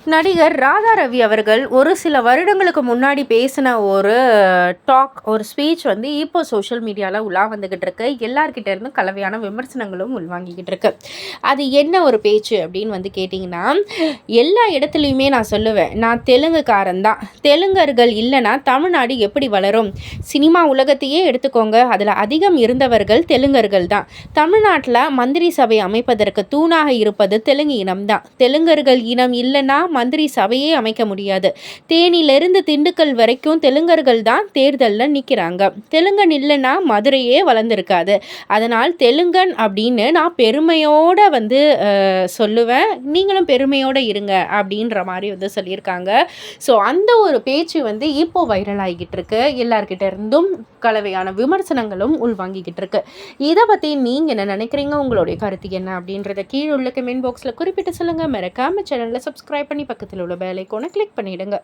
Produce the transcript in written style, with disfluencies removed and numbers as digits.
நடிகர் ராதா ரவி அவர்கள் ஒரு சில வருடங்களுக்கு முன்னாடி பேசின ஒரு ஸ்பீச் வந்து இப்போ சோஷியல் மீடியாவில் உலா வந்துக்கிட்டு இருக்கு. எல்லார்கிட்ட இருந்தும் கலவையான விமர்சனங்களும் உள்வாங்கிக்கிட்டு இருக்கு. அது என்ன ஒரு பேச்சு அப்படின்னு வந்து கேட்டிங்கன்னா, எல்லா இடத்துலையுமே நான் சொல்லுவேன், நான் தெலுங்குக்காரன் தான், தெலுங்கர்கள் இல்லைன்னா தமிழ்நாடு எப்படி வளரும்? சினிமா உலகத்தையே எடுத்துக்கோங்க, அதில் அதிகம் இருந்தவர்கள் தெலுங்கர்கள் தான். தமிழ்நாட்டில் மந்திரி சபை அமைப்பதற்கு தூணாக இருப்பது தெலுங்கு இனம் தான். தெலுங்கர்கள் இனம் இல்லைன்னா மந்திரி சபையே அமைக்க முடியாது. தேனியிலிருந்து திண்டுக்கல் வரைக்கும் தெலுங்கர்கள் தான் தேர்தலில் நிற்கிறாங்க. தெலுங்கன் இல்லைன்னா மதுரையே வளர்ந்துருக்காது. அதனால் தெலுங்கன் அப்படின்னு நான் பெருமையோடு வந்து சொல்லுவேன். நீங்களும் பெருமையோடு இருங்க அப்படின்ற மாதிரி வந்து சொல்லியிருக்காங்க. ஸோ அந்த ஒரு பேச்சு வந்து இப்போ வைரல் ஆகிக்கிட்டு இருக்கு. எல்லார்கிட்ட இருந்தும் கலவையான விமர்சனங்களும் உள்வாங்கிக்கிட்டு இருக்கு. இதை பற்றி நீங்கள் என்ன நினைக்கிறீங்க? உங்களுடைய கருத்து என்ன அப்படின்றத கீழே உள்ள கமெண்ட் பாக்ஸில் குறிப்பிட்டு சொல்லுங்கள். மறக்காம சேனலில் சப்ஸ்கிரைப் பண்ணி பக்கத்தில் உள்ள பெல் ஐகானை கிளிக் பண்ணிவிடுங்க.